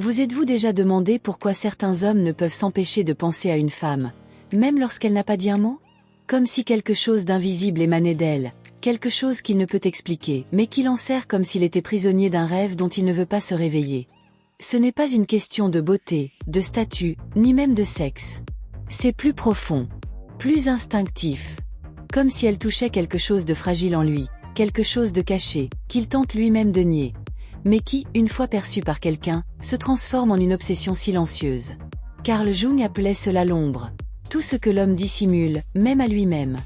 Vous êtes-vous déjà demandé pourquoi certains hommes ne peuvent s'empêcher de penser à une femme, même lorsqu'elle n'a pas dit un mot? Comme si quelque chose d'invisible émanait d'elle, quelque chose qu'il ne peut expliquer, mais qui l'enserre comme s'il était prisonnier d'un rêve dont il ne veut pas se réveiller. Ce n'est pas une question de beauté, de statut, ni même de sexe. C'est plus profond, plus instinctif. Comme si elle touchait quelque chose de fragile en lui, quelque chose de caché, qu'il tente lui-même de nier, mais qui, une fois perçu par quelqu'un, se transforme en une obsession silencieuse. Carl Jung appelait cela l'ombre. Tout ce que l'homme dissimule, même à lui-même.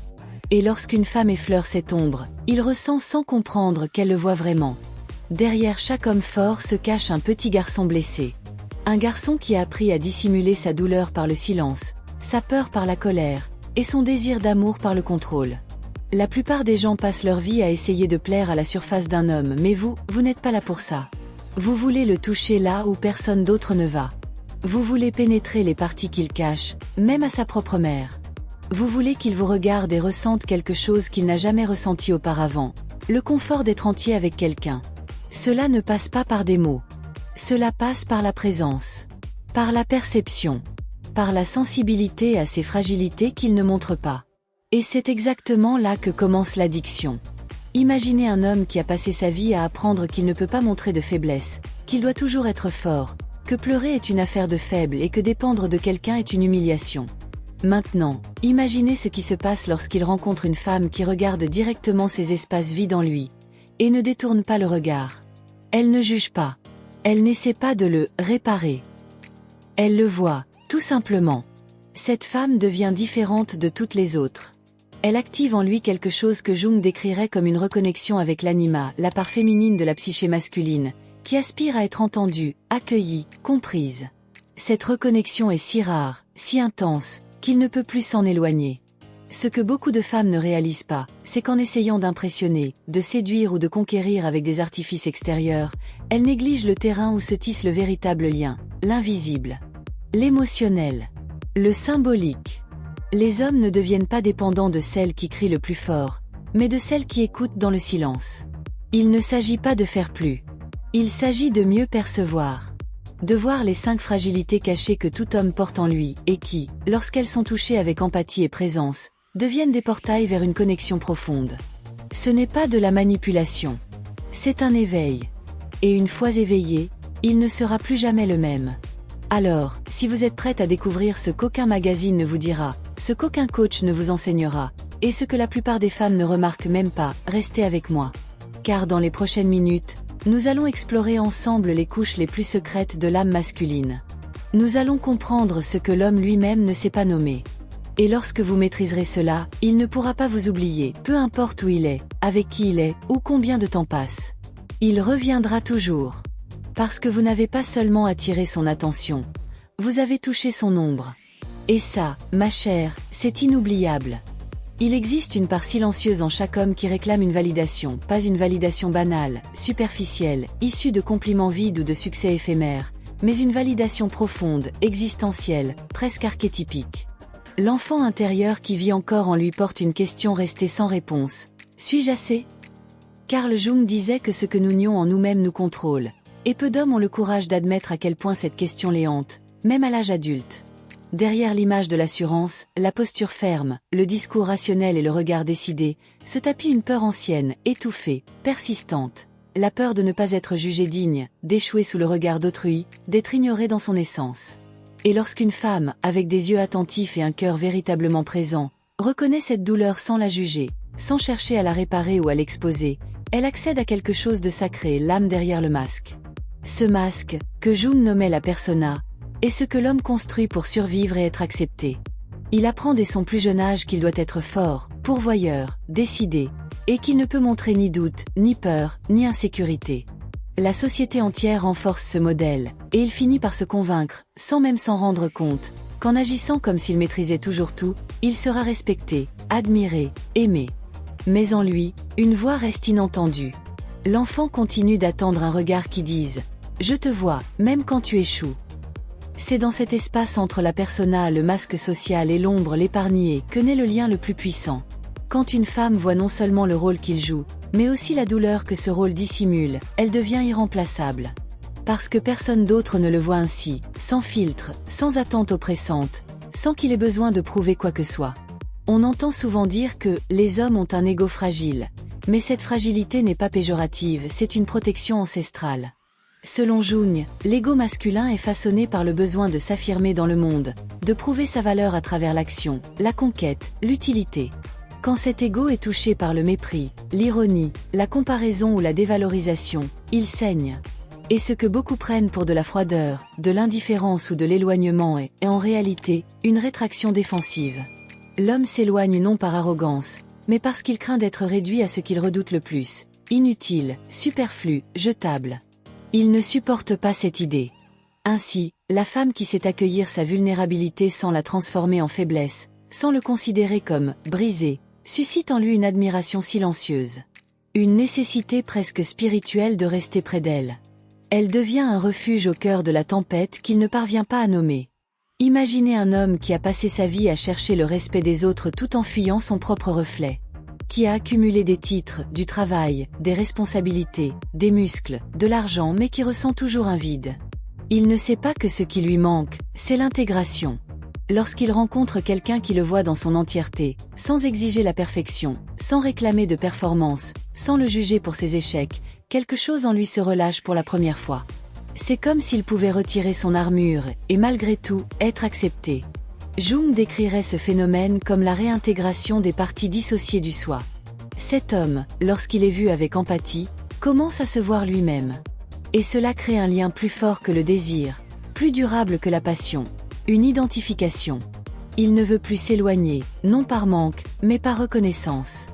Et lorsqu'une femme effleure cette ombre, il ressent sans comprendre qu'elle le voit vraiment. Derrière chaque homme fort se cache un petit garçon blessé. Un garçon qui a appris à dissimuler sa douleur par le silence, sa peur par la colère, et son désir d'amour par le contrôle. La plupart des gens passent leur vie à essayer de plaire à la surface d'un homme, mais vous n'êtes pas là pour ça. Vous voulez le toucher là où personne d'autre ne va. Vous voulez pénétrer les parties qu'il cache, même à sa propre mère. Vous voulez qu'il vous regarde et ressente quelque chose qu'il n'a jamais ressenti auparavant, le confort d'être entier avec quelqu'un. Cela ne passe pas par des mots. Cela passe par la présence, par la perception, par la sensibilité à ses fragilités qu'il ne montre pas. Et c'est exactement là que commence l'addiction. Imaginez un homme qui a passé sa vie à apprendre qu'il ne peut pas montrer de faiblesse, qu'il doit toujours être fort, que pleurer est une affaire de faible et que dépendre de quelqu'un est une humiliation. Maintenant, imaginez ce qui se passe lorsqu'il rencontre une femme qui regarde directement ces espaces vides en lui, et ne détourne pas le regard. Elle ne juge pas. Elle n'essaie pas de le réparer. Elle le voit, tout simplement. Cette femme devient différente de toutes les autres. Elle active en lui quelque chose que Jung décrirait comme une reconnexion avec l'anima, la part féminine de la psyché masculine, qui aspire à être entendue, accueillie, comprise. Cette reconnexion est si rare, si intense, qu'il ne peut plus s'en éloigner. Ce que beaucoup de femmes ne réalisent pas, c'est qu'en essayant d'impressionner, de séduire ou de conquérir avec des artifices extérieurs, elles négligent le terrain où se tisse le véritable lien, l'invisible, l'émotionnel, le symbolique. Les hommes ne deviennent pas dépendants de celles qui crient le plus fort, mais de celles qui écoutent dans le silence. Il ne s'agit pas de faire plus. Il s'agit de mieux percevoir. De voir les 5 fragilités cachées que tout homme porte en lui, et qui, lorsqu'elles sont touchées avec empathie et présence, deviennent des portails vers une connexion profonde. Ce n'est pas de la manipulation. C'est un éveil. Et une fois éveillé, il ne sera plus jamais le même. Alors, si vous êtes prête à découvrir ce qu'aucun magazine ne vous dira, ce qu'aucun coach ne vous enseignera, et ce que la plupart des femmes ne remarquent même pas, restez avec moi. Car dans les prochaines minutes, nous allons explorer ensemble les couches les plus secrètes de l'âme masculine. Nous allons comprendre ce que l'homme lui-même ne sait pas nommer. Et lorsque vous maîtriserez cela, il ne pourra pas vous oublier, peu importe où il est, avec qui il est, ou combien de temps passe. Il reviendra toujours. Parce que vous n'avez pas seulement attiré son attention, vous avez touché son ombre. Et ça, ma chère, c'est inoubliable. Il existe une part silencieuse en chaque homme qui réclame une validation, pas une validation banale, superficielle, issue de compliments vides ou de succès éphémères, mais une validation profonde, existentielle, presque archétypique. L'enfant intérieur qui vit encore en lui porte une question restée sans réponse. Suis-je assez? Carl Jung disait que ce que nous nions en nous-mêmes nous contrôle. Et peu d'hommes ont le courage d'admettre à quel point cette question les hante, même à l'âge adulte. Derrière l'image de l'assurance, la posture ferme, le discours rationnel et le regard décidé, se tapit une peur ancienne, étouffée, persistante. La peur de ne pas être jugé digne, d'échouer sous le regard d'autrui, d'être ignoré dans son essence. Et lorsqu'une femme, avec des yeux attentifs et un cœur véritablement présent, reconnaît cette douleur sans la juger, sans chercher à la réparer ou à l'exposer, elle accède à quelque chose de sacré, l'âme derrière le masque. Ce masque, que Jung nommait la persona, est ce que l'homme construit pour survivre et être accepté. Il apprend dès son plus jeune âge qu'il doit être fort, pourvoyeur, décidé, et qu'il ne peut montrer ni doute, ni peur, ni insécurité. La société entière renforce ce modèle, et il finit par se convaincre, sans même s'en rendre compte, qu'en agissant comme s'il maîtrisait toujours tout, il sera respecté, admiré, aimé. Mais en lui, une voix reste inentendue. L'enfant continue d'attendre un regard qui dise « Je te vois, même quand tu échoues ». C'est dans cet espace entre la persona, le masque social et l'ombre, l'épargné, que naît le lien le plus puissant. Quand une femme voit non seulement le rôle qu'il joue, mais aussi la douleur que ce rôle dissimule, elle devient irremplaçable. Parce que personne d'autre ne le voit ainsi, sans filtre, sans attente oppressante, sans qu'il ait besoin de prouver quoi que soit. On entend souvent dire que les hommes ont un ego fragile, mais cette fragilité n'est pas péjorative, c'est une protection ancestrale. Selon Jung, l'ego masculin est façonné par le besoin de s'affirmer dans le monde, de prouver sa valeur à travers l'action, la conquête, l'utilité. Quand cet ego est touché par le mépris, l'ironie, la comparaison ou la dévalorisation, il saigne. Et ce que beaucoup prennent pour de la froideur, de l'indifférence ou de l'éloignement est en réalité une rétraction défensive. L'homme s'éloigne non par arrogance, mais parce qu'il craint d'être réduit à ce qu'il redoute le plus, inutile, superflu, jetable. Il ne supporte pas cette idée. Ainsi, la femme qui sait accueillir sa vulnérabilité sans la transformer en faiblesse, sans le considérer comme brisé, suscite en lui une admiration silencieuse. Une nécessité presque spirituelle de rester près d'elle. Elle devient un refuge au cœur de la tempête qu'il ne parvient pas à nommer. Imaginez un homme qui a passé sa vie à chercher le respect des autres tout en fuyant son propre reflet. Qui a accumulé des titres, du travail, des responsabilités, des muscles, de l'argent mais qui ressent toujours un vide. Il ne sait pas que ce qui lui manque, c'est l'intégration. Lorsqu'il rencontre quelqu'un qui le voit dans son entièreté, sans exiger la perfection, sans réclamer de performance, sans le juger pour ses échecs, quelque chose en lui se relâche pour la première fois. C'est comme s'il pouvait retirer son armure, et malgré tout, être accepté. Jung décrirait ce phénomène comme la réintégration des parties dissociées du soi. Cet homme, lorsqu'il est vu avec empathie, commence à se voir lui-même. Et cela crée un lien plus fort que le désir, plus durable que la passion. Une identification. Il ne veut plus s'éloigner, non par manque, mais par reconnaissance.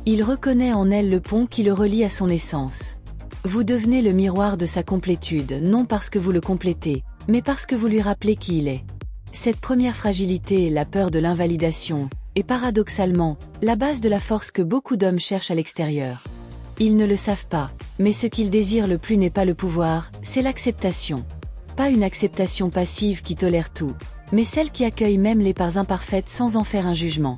Il reconnaît en elle le pont qui le relie à son essence. Vous devenez le miroir de sa complétude, non parce que vous le complétez, mais parce que vous lui rappelez qui il est. Cette première fragilité, la peur de l'invalidation, est paradoxalement la base de la force que beaucoup d'hommes cherchent à l'extérieur. Ils ne le savent pas, mais ce qu'ils désirent le plus n'est pas le pouvoir, c'est l'acceptation. Pas une acceptation passive qui tolère tout, mais celle qui accueille même les parts imparfaites sans en faire un jugement.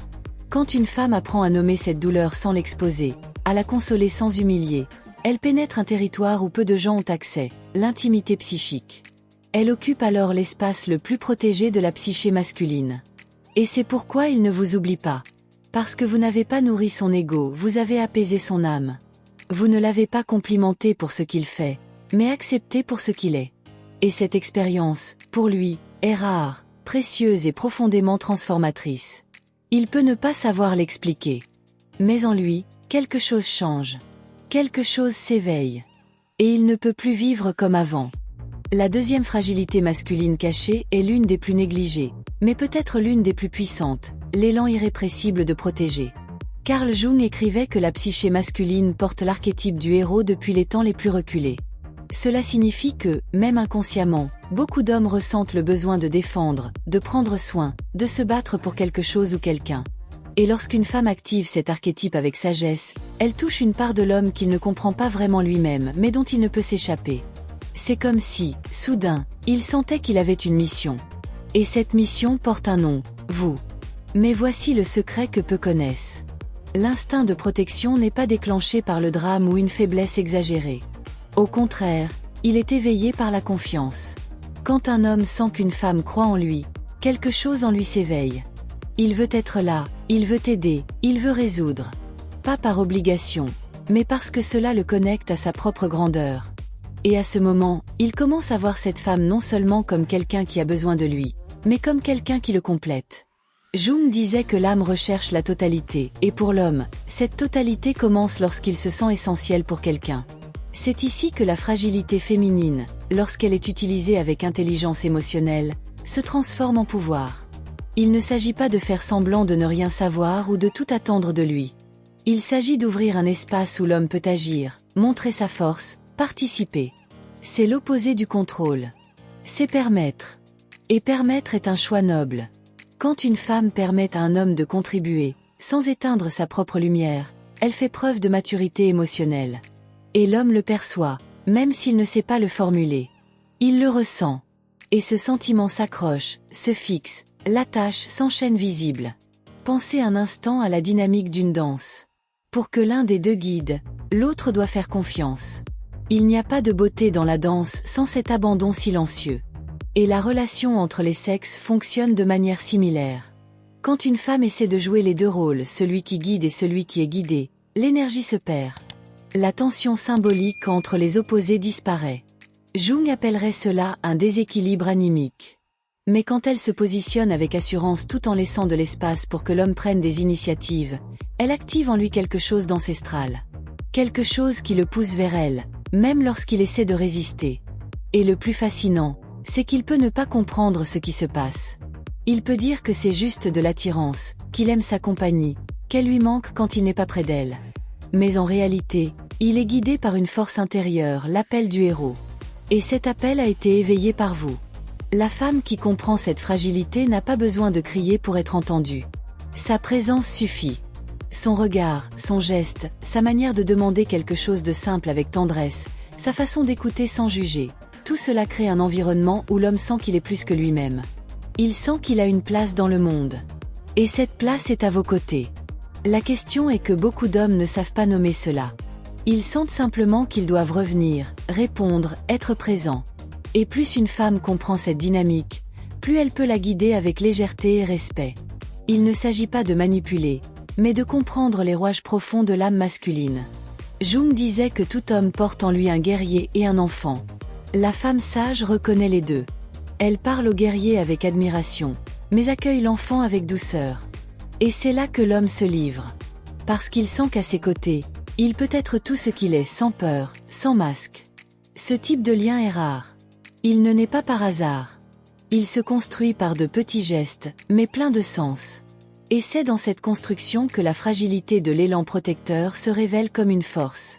Quand une femme apprend à nommer cette douleur sans l'exposer, à la consoler sans humilier, elle pénètre un territoire où peu de gens ont accès, l'intimité psychique. Elle occupe alors l'espace le plus protégé de la psyché masculine. Et c'est pourquoi il ne vous oublie pas. Parce que vous n'avez pas nourri son ego, vous avez apaisé son âme. Vous ne l'avez pas complimenté pour ce qu'il fait, mais accepté pour ce qu'il est. Et cette expérience, pour lui, est rare, précieuse et profondément transformatrice. Il peut ne pas savoir l'expliquer. Mais en lui, quelque chose change. Quelque chose s'éveille. Et il ne peut plus vivre comme avant. La deuxième fragilité masculine cachée est l'une des plus négligées, mais peut-être l'une des plus puissantes, l'élan irrépressible de protéger. Carl Jung écrivait que la psyché masculine porte l'archétype du héros depuis les temps les plus reculés. Cela signifie que, même inconsciemment, beaucoup d'hommes ressentent le besoin de défendre, de prendre soin, de se battre pour quelque chose ou quelqu'un. Et lorsqu'une femme active cet archétype avec sagesse, elle touche une part de l'homme qu'il ne comprend pas vraiment lui-même, mais dont il ne peut s'échapper. C'est comme si, soudain, il sentait qu'il avait une mission. Et cette mission porte un nom, vous. Mais voici le secret que peu connaissent. L'instinct de protection n'est pas déclenché par le drame ou une faiblesse exagérée. Au contraire, il est éveillé par la confiance. Quand un homme sent qu'une femme croit en lui, quelque chose en lui s'éveille. Il veut être là, il veut aider, il veut résoudre. Pas par obligation, mais parce que cela le connecte à sa propre grandeur. Et à ce moment, il commence à voir cette femme non seulement comme quelqu'un qui a besoin de lui, mais comme quelqu'un qui le complète. Jung disait que l'âme recherche la totalité, et pour l'homme, cette totalité commence lorsqu'il se sent essentiel pour quelqu'un. C'est ici que la fragilité féminine, lorsqu'elle est utilisée avec intelligence émotionnelle, se transforme en pouvoir. Il ne s'agit pas de faire semblant de ne rien savoir ou de tout attendre de lui. Il s'agit d'ouvrir un espace où l'homme peut agir, montrer sa force, participer. C'est l'opposé du contrôle. C'est permettre. Et permettre est un choix noble. Quand une femme permet à un homme de contribuer, sans éteindre sa propre lumière, elle fait preuve de maturité émotionnelle. Et l'homme le perçoit, même s'il ne sait pas le formuler. Il le ressent. Et ce sentiment s'accroche, se fixe, l'attache sans chaîne visible. Pensez un instant à la dynamique d'une danse. Pour que l'un des deux guide, l'autre doit faire confiance. Il n'y a pas de beauté dans la danse sans cet abandon silencieux. Et la relation entre les sexes fonctionne de manière similaire. Quand une femme essaie de jouer les deux rôles, celui qui guide et celui qui est guidé, l'énergie se perd. La tension symbolique entre les opposés disparaît. Jung appellerait cela un déséquilibre animique. Mais quand elle se positionne avec assurance tout en laissant de l'espace pour que l'homme prenne des initiatives, elle active en lui quelque chose d'ancestral. Quelque chose qui le pousse vers elle, même lorsqu'il essaie de résister. Et le plus fascinant, c'est qu'il peut ne pas comprendre ce qui se passe. Il peut dire que c'est juste de l'attirance, qu'il aime sa compagnie, qu'elle lui manque quand il n'est pas près d'elle. Mais en réalité, il est guidé par une force intérieure, l'appel du héros. Et cet appel a été éveillé par vous. La femme qui comprend cette fragilité n'a pas besoin de crier pour être entendue. Sa présence suffit. Son regard, son geste, sa manière de demander quelque chose de simple avec tendresse, sa façon d'écouter sans juger, tout cela crée un environnement où l'homme sent qu'il est plus que lui-même. Il sent qu'il a une place dans le monde. Et cette place est à vos côtés. La question est que beaucoup d'hommes ne savent pas nommer cela. Ils sentent simplement qu'ils doivent revenir, répondre, être présents. Et plus une femme comprend cette dynamique, plus elle peut la guider avec légèreté et respect. Il ne s'agit pas de manipuler, mais de comprendre les rouages profonds de l'âme masculine. Jung disait que tout homme porte en lui un guerrier et un enfant. La femme sage reconnaît les deux. Elle parle au guerrier avec admiration, mais accueille l'enfant avec douceur. Et c'est là que l'homme se livre. Parce qu'il sent qu'à ses côtés, il peut être tout ce qu'il est sans peur, sans masque. Ce type de lien est rare. Il ne naît pas par hasard. Il se construit par de petits gestes, mais pleins de sens. Et c'est dans cette construction que la fragilité de l'élan protecteur se révèle comme une force.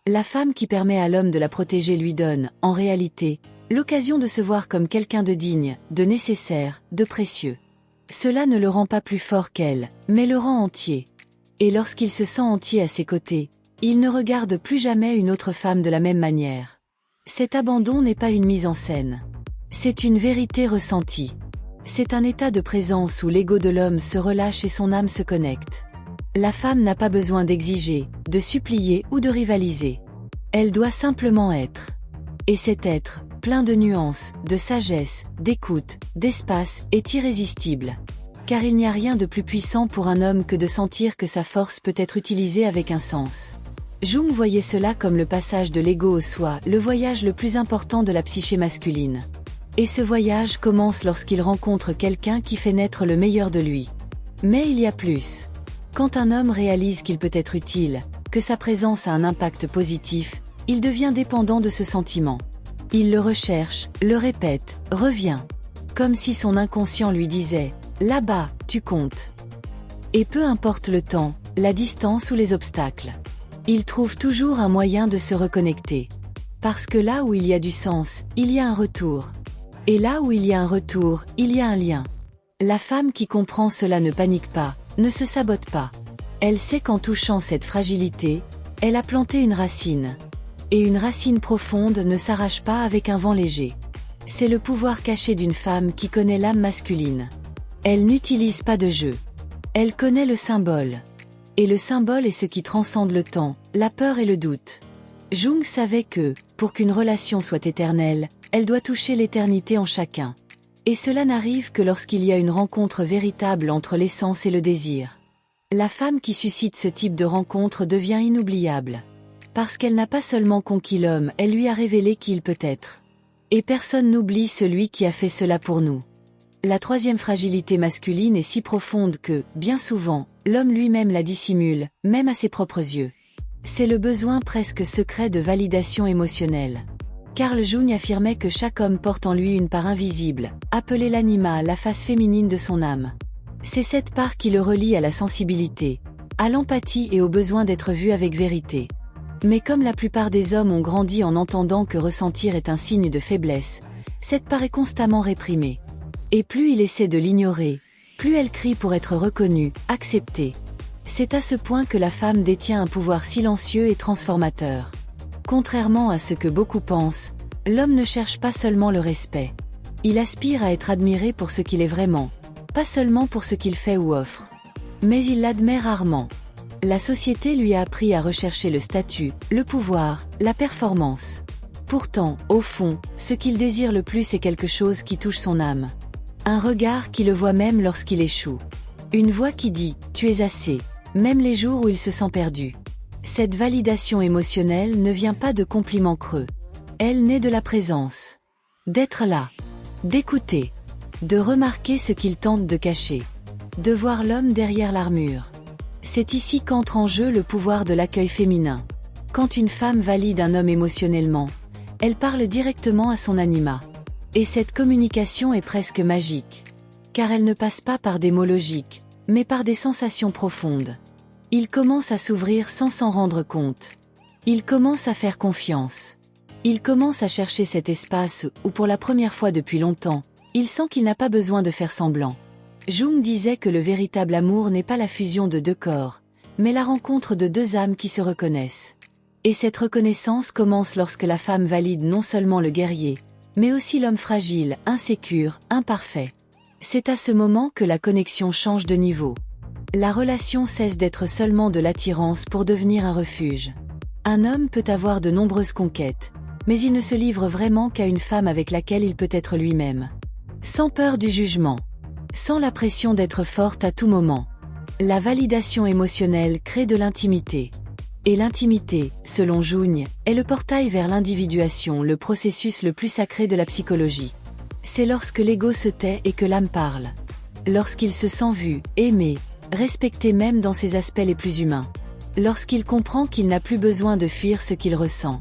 La femme qui permet à l'homme de la protéger lui donne, en réalité, l'occasion de se voir comme quelqu'un de digne, de nécessaire, de précieux. Cela ne le rend pas plus fort qu'elle, mais le rend entier. Et lorsqu'il se sent entier à ses côtés, il ne regarde plus jamais une autre femme de la même manière. Cet abandon n'est pas une mise en scène. C'est une vérité ressentie. C'est un état de présence où l'ego de l'homme se relâche et son âme se connecte. La femme n'a pas besoin d'exiger, de supplier ou de rivaliser. Elle doit simplement être. Et cet être, plein de nuances, de sagesse, d'écoute, d'espace, est irrésistible. Car il n'y a rien de plus puissant pour un homme que de sentir que sa force peut être utilisée avec un sens. Jung voyait cela comme le passage de l'ego au soi, le voyage le plus important de la psyché masculine. Et ce voyage commence lorsqu'il rencontre quelqu'un qui fait naître le meilleur de lui. Mais il y a plus. Quand un homme réalise qu'il peut être utile, que sa présence a un impact positif, il devient dépendant de ce sentiment. Il le recherche, le répète, revient. Comme si son inconscient lui disait « Là-bas, tu comptes ». Et peu importe le temps, la distance ou les obstacles. Il trouve toujours un moyen de se reconnecter. Parce que là où il y a du sens, il y a un retour. Et là où il y a un retour, il y a un lien. La femme qui comprend cela ne panique pas, ne se sabote pas. Elle sait qu'en touchant cette fragilité, elle a planté une racine. Et une racine profonde ne s'arrache pas avec un vent léger. C'est le pouvoir caché d'une femme qui connaît l'âme masculine. Elle n'utilise pas de jeu. Elle connaît le symbole. Et le symbole est ce qui transcende le temps, la peur et le doute. Jung savait que, pour qu'une relation soit éternelle, elle doit toucher l'éternité en chacun. Et cela n'arrive que lorsqu'il y a une rencontre véritable entre l'essence et le désir. La femme qui suscite ce type de rencontre devient inoubliable. Parce qu'elle n'a pas seulement conquis l'homme, elle lui a révélé qui il peut être. Et personne n'oublie celui qui a fait cela pour nous. La troisième fragilité masculine est si profonde que, bien souvent, l'homme lui-même la dissimule, même à ses propres yeux. C'est le besoin presque secret de validation émotionnelle. Carl Jung affirmait que chaque homme porte en lui une part invisible, appelée l'anima, la face féminine de son âme. C'est cette part qui le relie à la sensibilité, à l'empathie et au besoin d'être vu avec vérité. Mais comme la plupart des hommes ont grandi en entendant que ressentir est un signe de faiblesse, cette part est constamment réprimée. Et plus il essaie de l'ignorer, plus elle crie pour être reconnue, acceptée. C'est à ce point que la femme détient un pouvoir silencieux et transformateur. Contrairement à ce que beaucoup pensent, l'homme ne cherche pas seulement le respect. Il aspire à être admiré pour ce qu'il est vraiment, pas seulement pour ce qu'il fait ou offre. Mais il l'admet rarement. La société lui a appris à rechercher le statut, le pouvoir, la performance. Pourtant, au fond, ce qu'il désire le plus est quelque chose qui touche son âme. Un regard qui le voit même lorsqu'il échoue. Une voix qui dit « tu es assez », même les jours où il se sent perdu. Cette validation émotionnelle ne vient pas de compliments creux. Elle naît de la présence. D'être là. D'écouter. De remarquer ce qu'il tente de cacher. De voir l'homme derrière l'armure. C'est ici qu'entre en jeu le pouvoir de l'accueil féminin. Quand une femme valide un homme émotionnellement, elle parle directement à son anima. Et cette communication est presque magique. Car elle ne passe pas par des mots logiques, mais par des sensations profondes. Il commence à s'ouvrir sans s'en rendre compte. Il commence à faire confiance. Il commence à chercher cet espace où pour la première fois depuis longtemps, il sent qu'il n'a pas besoin de faire semblant. Jung disait que le véritable amour n'est pas la fusion de deux corps, mais la rencontre de deux âmes qui se reconnaissent. Et cette reconnaissance commence lorsque la femme valide non seulement le guerrier, mais aussi l'homme fragile, insécure, imparfait. C'est à ce moment que la connexion change de niveau. La relation cesse d'être seulement de l'attirance pour devenir un refuge. Un homme peut avoir de nombreuses conquêtes, mais il ne se livre vraiment qu'à une femme avec laquelle il peut être lui-même. Sans peur du jugement. Sans la pression d'être forte à tout moment. La validation émotionnelle crée de l'intimité. Et l'intimité, selon Jung, est le portail vers l'individuation, le processus le plus sacré de la psychologie. C'est lorsque l'ego se tait et que l'âme parle. Lorsqu'il se sent vu, aimé, respecté même dans ses aspects les plus humains. Lorsqu'il comprend qu'il n'a plus besoin de fuir ce qu'il ressent.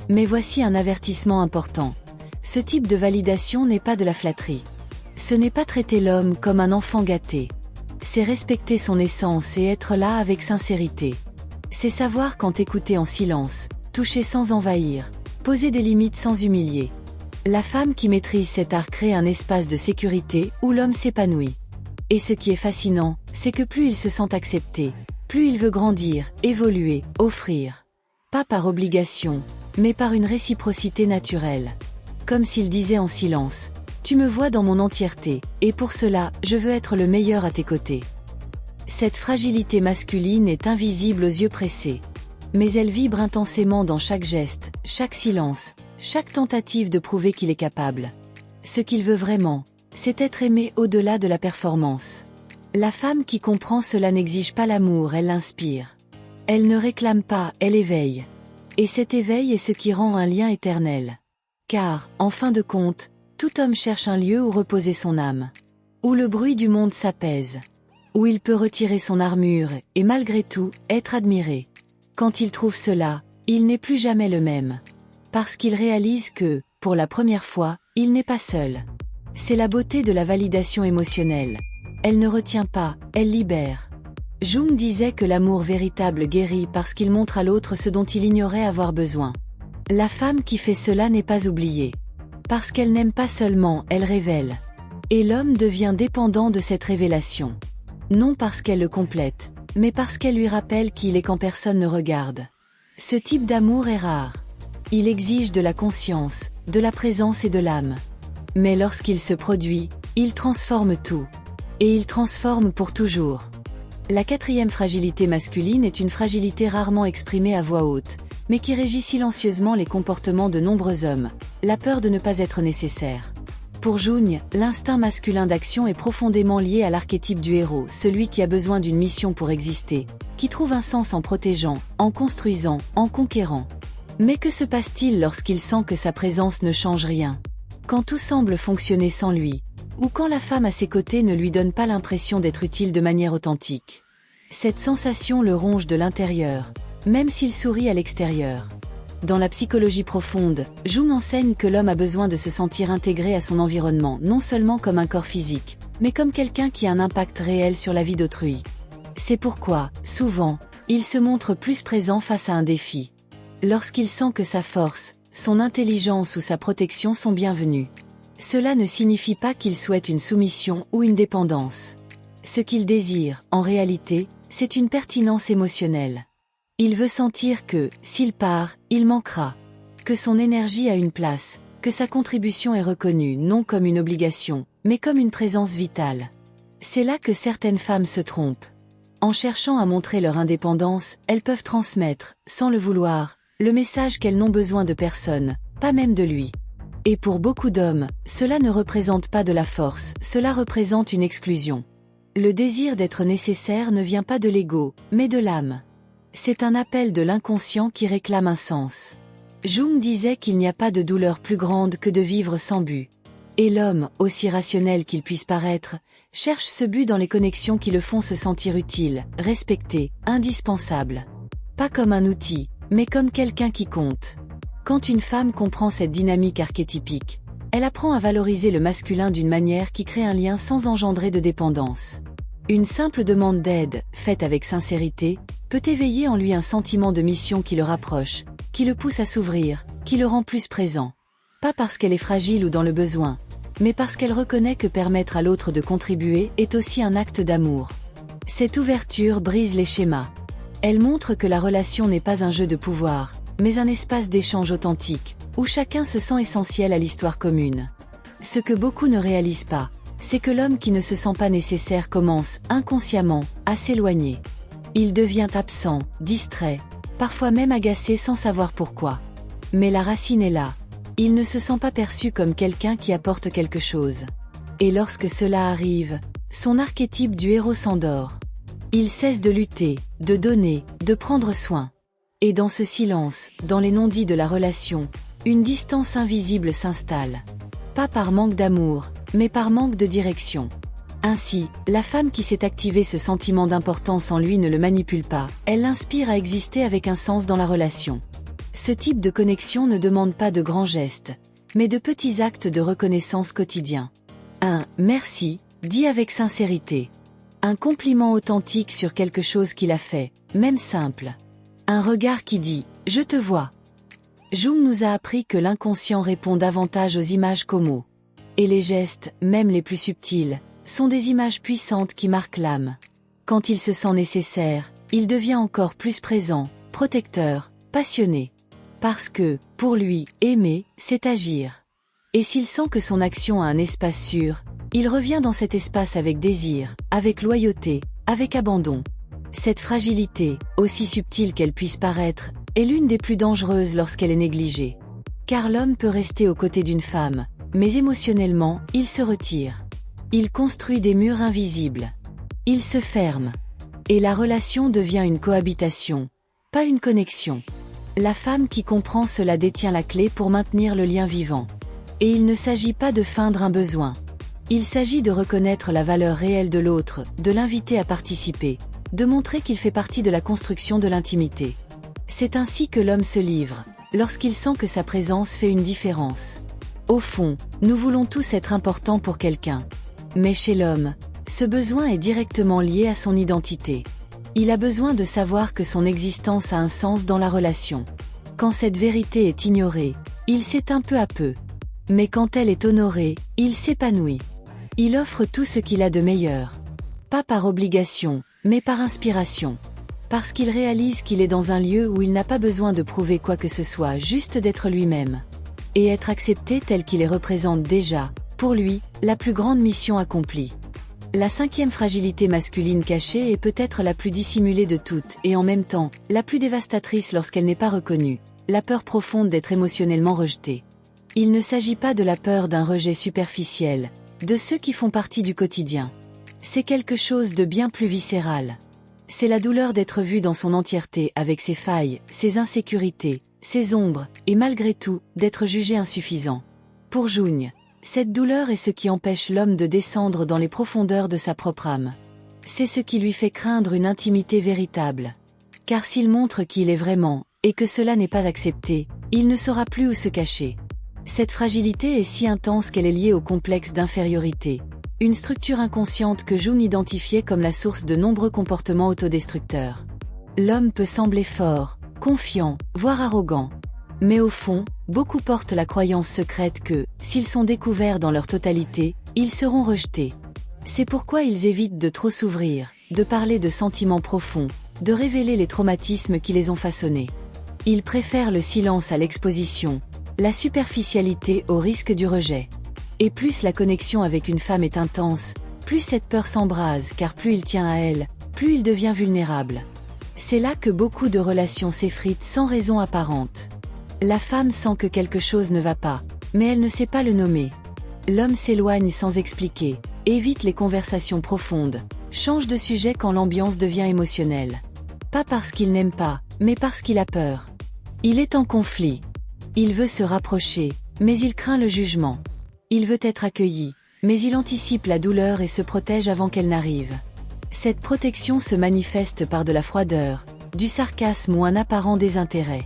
Mais voici un avertissement important. Ce type de validation n'est pas de la flatterie. Ce n'est pas traiter l'homme comme un enfant gâté. C'est respecter son essence et être là avec sincérité. C'est savoir quand écouter en silence, toucher sans envahir, poser des limites sans humilier. La femme qui maîtrise cet art crée un espace de sécurité où l'homme s'épanouit. Et ce qui est fascinant, c'est que plus il se sent accepté, plus il veut grandir, évoluer, offrir. Pas par obligation, mais par une réciprocité naturelle. Comme s'il disait en silence. Tu me vois dans mon entièreté, et pour cela, je veux être le meilleur à tes côtés. Cette fragilité masculine est invisible aux yeux pressés. Mais elle vibre intensément dans chaque geste, chaque silence, chaque tentative de prouver qu'il est capable. Ce qu'il veut vraiment, c'est être aimé au-delà de la performance. La femme qui comprend cela n'exige pas l'amour, elle l'inspire. Elle ne réclame pas, elle éveille. Et cet éveil est ce qui rend un lien éternel. Car, en fin de compte, tout homme cherche un lieu où reposer son âme. Où le bruit du monde s'apaise. Où il peut retirer son armure et malgré tout, être admiré. Quand il trouve cela, il n'est plus jamais le même. Parce qu'il réalise que, pour la première fois, il n'est pas seul. C'est la beauté de la validation émotionnelle. Elle ne retient pas, elle libère. Jung disait que l'amour véritable guérit parce qu'il montre à l'autre ce dont il ignorait avoir besoin. La femme qui fait cela n'est pas oubliée. Parce qu'elle n'aime pas seulement, elle révèle. Et l'homme devient dépendant de cette révélation. Non parce qu'elle le complète, mais parce qu'elle lui rappelle qu'il est quand personne ne regarde. Ce type d'amour est rare. Il exige de la conscience, de la présence et de l'âme. Mais lorsqu'il se produit, il transforme tout. Et il transforme pour toujours. La quatrième fragilité masculine est une fragilité rarement exprimée à voix haute, mais qui régit silencieusement les comportements de nombreux hommes, la peur de ne pas être nécessaire. Pour Jung, l'instinct masculin d'action est profondément lié à l'archétype du héros, celui qui a besoin d'une mission pour exister, qui trouve un sens en protégeant, en construisant, en conquérant. Mais que se passe-t-il lorsqu'il sent que sa présence ne change rien? Quand tout semble fonctionner sans lui, ou quand la femme à ses côtés ne lui donne pas l'impression d'être utile de manière authentique. Cette sensation le ronge de l'intérieur, même s'il sourit à l'extérieur. Dans la psychologie profonde, Jung enseigne que l'homme a besoin de se sentir intégré à son environnement, non seulement comme un corps physique, mais comme quelqu'un qui a un impact réel sur la vie d'autrui. C'est pourquoi, souvent, il se montre plus présent face à un défi. Lorsqu'il sent que sa force, son intelligence ou sa protection sont bienvenues. Cela ne signifie pas qu'il souhaite une soumission ou une dépendance. Ce qu'il désire, en réalité, c'est une pertinence émotionnelle. Il veut sentir que, s'il part, il manquera. Que son énergie a une place, que sa contribution est reconnue non comme une obligation, mais comme une présence vitale. C'est là que certaines femmes se trompent. En cherchant à montrer leur indépendance, elles peuvent transmettre, sans le vouloir, le message qu'elles n'ont besoin de personne, pas même de lui. Et pour beaucoup d'hommes, cela ne représente pas de la force, cela représente une exclusion. Le désir d'être nécessaire ne vient pas de l'ego, mais de l'âme. C'est un appel de l'inconscient qui réclame un sens. Jung disait qu'il n'y a pas de douleur plus grande que de vivre sans but. Et l'homme, aussi rationnel qu'il puisse paraître, cherche ce but dans les connexions qui le font se sentir utile, respecté, indispensable. Pas comme un outil, mais comme quelqu'un qui compte. Quand une femme comprend cette dynamique archétypique, elle apprend à valoriser le masculin d'une manière qui crée un lien sans engendrer de dépendance. Une simple demande d'aide, faite avec sincérité, peut éveiller en lui un sentiment de mission qui le rapproche, qui le pousse à s'ouvrir, qui le rend plus présent. Pas parce qu'elle est fragile ou dans le besoin, mais parce qu'elle reconnaît que permettre à l'autre de contribuer est aussi un acte d'amour. Cette ouverture brise les schémas. Elle montre que la relation n'est pas un jeu de pouvoir, mais un espace d'échange authentique, où chacun se sent essentiel à l'histoire commune. Ce que beaucoup ne réalisent pas, c'est que l'homme qui ne se sent pas nécessaire commence, inconsciemment, à s'éloigner. Il devient absent, distrait, parfois même agacé sans savoir pourquoi. Mais la racine est là. Il ne se sent pas perçu comme quelqu'un qui apporte quelque chose. Et lorsque cela arrive, son archétype du héros s'endort. Il cesse de lutter, de donner, de prendre soin. Et dans ce silence, dans les non-dits de la relation, une distance invisible s'installe. Pas par manque d'amour, mais par manque de direction. Ainsi, la femme qui s'est activée ce sentiment d'importance en lui ne le manipule pas, elle l'inspire à exister avec un sens dans la relation. Ce type de connexion ne demande pas de grands gestes, mais de petits actes de reconnaissance quotidiens. Un « merci » dit avec sincérité. Un compliment authentique sur quelque chose qu'il a fait, même simple. Un regard qui dit « je te vois ». Jung nous a appris que l'inconscient répond davantage aux images qu'aux mots. Et les gestes, même les plus subtils, sont des images puissantes qui marquent l'âme. Quand il se sent nécessaire, il devient encore plus présent, protecteur, passionné. Parce que, pour lui, aimer, c'est agir. Et s'il sent que son action a un espace sûr, il revient dans cet espace avec désir, avec loyauté, avec abandon. Cette fragilité, aussi subtile qu'elle puisse paraître, est l'une des plus dangereuses lorsqu'elle est négligée. Car l'homme peut rester aux côtés d'une femme, mais émotionnellement, il se retire. Il construit des murs invisibles. Il se ferme. Et la relation devient une cohabitation, pas une connexion. La femme qui comprend cela détient la clé pour maintenir le lien vivant. Et il ne s'agit pas de feindre un besoin. Il s'agit de reconnaître la valeur réelle de l'autre, de l'inviter à participer, de montrer qu'il fait partie de la construction de l'intimité. C'est ainsi que l'homme se livre, lorsqu'il sent que sa présence fait une différence. Au fond, nous voulons tous être importants pour quelqu'un. Mais chez l'homme, ce besoin est directement lié à son identité. Il a besoin de savoir que son existence a un sens dans la relation. Quand cette vérité est ignorée, il s'éteint peu à peu. Mais quand elle est honorée, il s'épanouit. Il offre tout ce qu'il a de meilleur. Pas par obligation, mais par inspiration. Parce qu'il réalise qu'il est dans un lieu où il n'a pas besoin de prouver quoi que ce soit, juste d'être lui-même. Et être accepté tel qu'il est représente déjà, pour lui, la plus grande mission accomplie. La cinquième fragilité masculine cachée est peut-être la plus dissimulée de toutes et en même temps, la plus dévastatrice lorsqu'elle n'est pas reconnue, la peur profonde d'être émotionnellement rejeté. Il ne s'agit pas de la peur d'un rejet superficiel, de ceux qui font partie du quotidien. C'est quelque chose de bien plus viscéral. C'est la douleur d'être vu dans son entièreté avec ses failles, ses insécurités, ses ombres, et malgré tout, d'être jugé insuffisant. Pour Jung, cette douleur est ce qui empêche l'homme de descendre dans les profondeurs de sa propre âme. C'est ce qui lui fait craindre une intimité véritable. Car s'il montre qui il est vraiment, et que cela n'est pas accepté, il ne saura plus où se cacher. Cette fragilité est si intense qu'elle est liée au complexe d'infériorité, une structure inconsciente que Jung identifiait comme la source de nombreux comportements autodestructeurs. L'homme peut sembler fort, confiant, voire arrogant. Mais au fond, beaucoup portent la croyance secrète que, s'ils sont découverts dans leur totalité, ils seront rejetés. C'est pourquoi ils évitent de trop s'ouvrir, de parler de sentiments profonds, de révéler les traumatismes qui les ont façonnés. Ils préfèrent le silence à l'exposition, la superficialité au risque du rejet. Et plus la connexion avec une femme est intense, plus cette peur s'embrase car plus il tient à elle, plus il devient vulnérable. C'est là que beaucoup de relations s'effritent sans raison apparente. La femme sent que quelque chose ne va pas, mais elle ne sait pas le nommer. L'homme s'éloigne sans expliquer, évite les conversations profondes, change de sujet quand l'ambiance devient émotionnelle. Pas parce qu'il n'aime pas, mais parce qu'il a peur. Il est en conflit. Il veut se rapprocher, mais il craint le jugement. Il veut être accueilli, mais il anticipe la douleur et se protège avant qu'elle n'arrive. Cette protection se manifeste par de la froideur, du sarcasme ou un apparent désintérêt.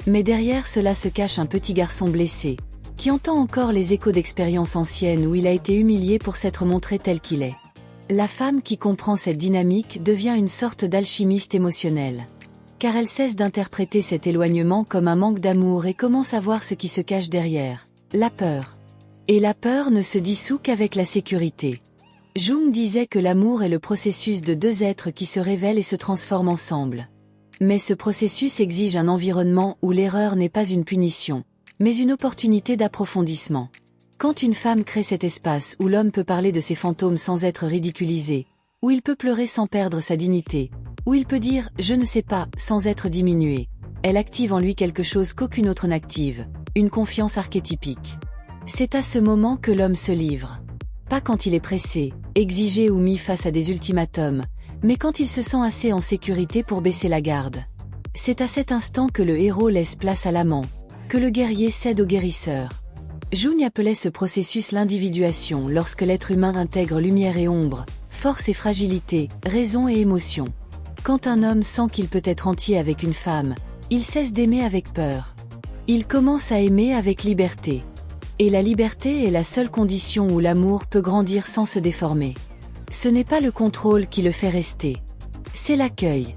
Mais derrière cela se cache un petit garçon blessé, qui entend encore les échos d'expériences anciennes où il a été humilié pour s'être montré tel qu'il est. La femme qui comprend cette dynamique devient une sorte d'alchimiste émotionnelle. Car elle cesse d'interpréter cet éloignement comme un manque d'amour et commence à voir ce qui se cache derrière, la peur. Et la peur ne se dissout qu'avec la sécurité. Jung disait que l'amour est le processus de deux êtres qui se révèlent et se transforment ensemble. Mais ce processus exige un environnement où l'erreur n'est pas une punition, mais une opportunité d'approfondissement. Quand une femme crée cet espace où l'homme peut parler de ses fantômes sans être ridiculisé, où il peut pleurer sans perdre sa dignité, où il peut dire « je ne sais pas » sans être diminué, elle active en lui quelque chose qu'aucune autre n'active, une confiance archétypique. C'est à ce moment que l'homme se livre. Pas quand il est pressé, exigé ou mis face à des ultimatums, mais quand il se sent assez en sécurité pour baisser la garde. C'est à cet instant que le héros laisse place à l'amant, que le guerrier cède au guérisseur. Jung appelait ce processus l'individuation lorsque l'être humain intègre lumière et ombre, force et fragilité, raison et émotion. Quand un homme sent qu'il peut être entier avec une femme, il cesse d'aimer avec peur. Il commence à aimer avec liberté. Et la liberté est la seule condition où l'amour peut grandir sans se déformer. Ce n'est pas le contrôle qui le fait rester. C'est l'accueil.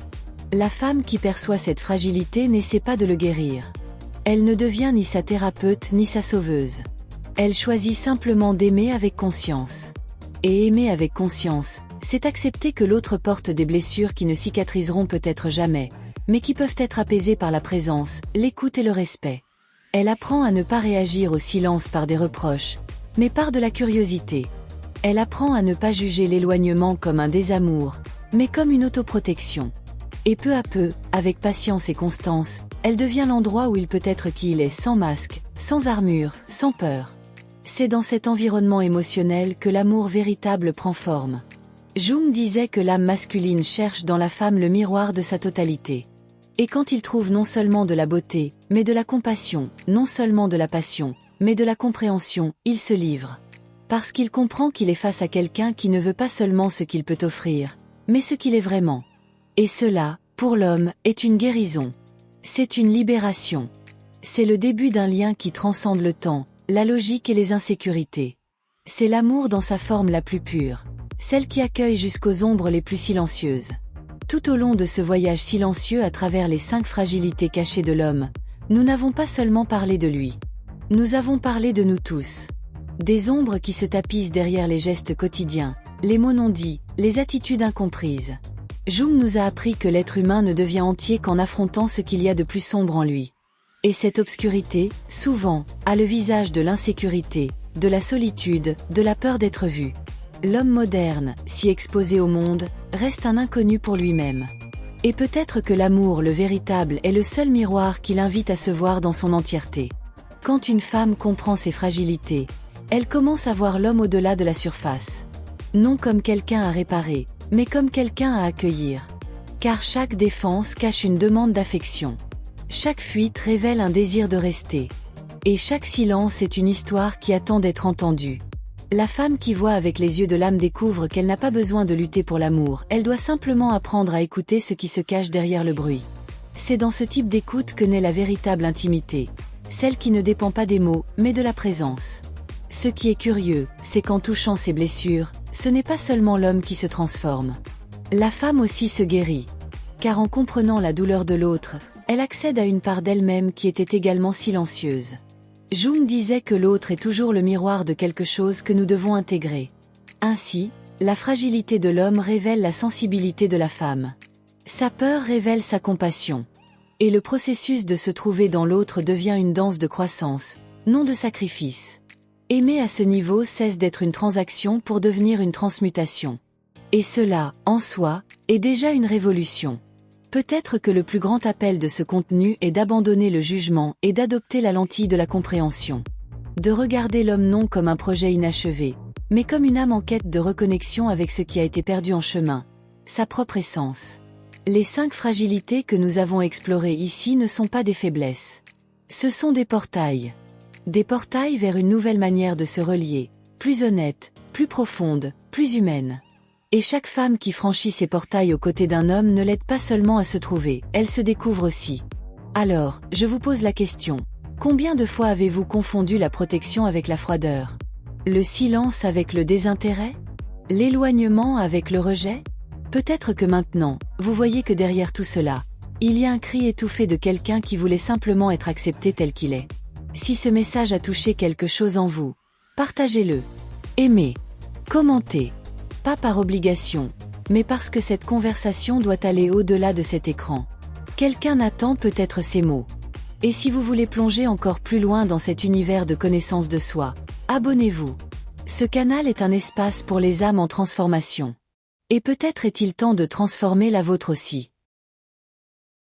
La femme qui perçoit cette fragilité n'essaie pas de le guérir. Elle ne devient ni sa thérapeute ni sa sauveuse. Elle choisit simplement d'aimer avec conscience. Et aimer avec conscience, c'est accepter que l'autre porte des blessures qui ne cicatriseront peut-être jamais, mais qui peuvent être apaisées par la présence, l'écoute et le respect. Elle apprend à ne pas réagir au silence par des reproches, mais par de la curiosité. Elle apprend à ne pas juger l'éloignement comme un désamour, mais comme une autoprotection. Et peu à peu, avec patience et constance, elle devient l'endroit où il peut être qui il est sans masque, sans armure, sans peur. C'est dans cet environnement émotionnel que l'amour véritable prend forme. Jung disait que l'âme masculine cherche dans la femme le miroir de sa totalité. Et quand il trouve non seulement de la beauté, mais de la compassion, non seulement de la passion, mais de la compréhension, il se livre. Parce qu'il comprend qu'il est face à quelqu'un qui ne veut pas seulement ce qu'il peut offrir, mais ce qu'il est vraiment. Et cela, pour l'homme, est une guérison. C'est une libération. C'est le début d'un lien qui transcende le temps, la logique et les insécurités. C'est l'amour dans sa forme la plus pure, celle qui accueille jusqu'aux ombres les plus silencieuses. Tout au long de ce voyage silencieux à travers les 5 fragilités cachées de l'homme, nous n'avons pas seulement parlé de lui. Nous avons parlé de nous tous. Des ombres qui se tapissent derrière les gestes quotidiens, les mots non dits, les attitudes incomprises. Jung nous a appris que l'être humain ne devient entier qu'en affrontant ce qu'il y a de plus sombre en lui. Et cette obscurité, souvent, a le visage de l'insécurité, de la solitude, de la peur d'être vu. L'homme moderne, si exposé au monde, reste un inconnu pour lui-même. Et peut-être que l'amour, le véritable, est le seul miroir qui l'invite à se voir dans son entièreté. Quand une femme comprend ses fragilités, elle commence à voir l'homme au-delà de la surface. Non comme quelqu'un à réparer, mais comme quelqu'un à accueillir. Car chaque défense cache une demande d'affection. Chaque fuite révèle un désir de rester. Et chaque silence est une histoire qui attend d'être entendue. La femme qui voit avec les yeux de l'âme découvre qu'elle n'a pas besoin de lutter pour l'amour, elle doit simplement apprendre à écouter ce qui se cache derrière le bruit. C'est dans ce type d'écoute que naît la véritable intimité, celle qui ne dépend pas des mots, mais de la présence. Ce qui est curieux, c'est qu'en touchant ses blessures, ce n'est pas seulement l'homme qui se transforme. La femme aussi se guérit. Car en comprenant la douleur de l'autre, elle accède à une part d'elle-même qui était également silencieuse. Jung disait que l'autre est toujours le miroir de quelque chose que nous devons intégrer. Ainsi, la fragilité de l'homme révèle la sensibilité de la femme. Sa peur révèle sa compassion. Et le processus de se trouver dans l'autre devient une danse de croissance, non de sacrifice. Aimer à ce niveau cesse d'être une transaction pour devenir une transmutation. Et cela, en soi, est déjà une révolution. Peut-être que le plus grand appel de ce contenu est d'abandonner le jugement et d'adopter la lentille de la compréhension. De regarder l'homme non comme un projet inachevé, mais comme une âme en quête de reconnexion avec ce qui a été perdu en chemin, sa propre essence. Les 5 fragilités que nous avons explorées ici ne sont pas des faiblesses. Ce sont des portails. Des portails vers une nouvelle manière de se relier, plus honnête, plus profonde, plus humaine. Et chaque femme qui franchit ces portails aux côtés d'un homme ne l'aide pas seulement à se trouver, elle se découvre aussi. Alors, je vous pose la question. Combien de fois avez-vous confondu la protection avec la froideur? Le silence avec le désintérêt? L'éloignement avec le rejet? Peut-être que maintenant, vous voyez que derrière tout cela, il y a un cri étouffé de quelqu'un qui voulait simplement être accepté tel qu'il est. Si ce message a touché quelque chose en vous, partagez-le. Aimez. Commentez. Pas par obligation, mais parce que cette conversation doit aller au-delà de cet écran. Quelqu'un attend peut-être ces mots. Et si vous voulez plonger encore plus loin dans cet univers de connaissance de soi, abonnez-vous. Ce canal est un espace pour les âmes en transformation. Et peut-être est-il temps de transformer la vôtre aussi.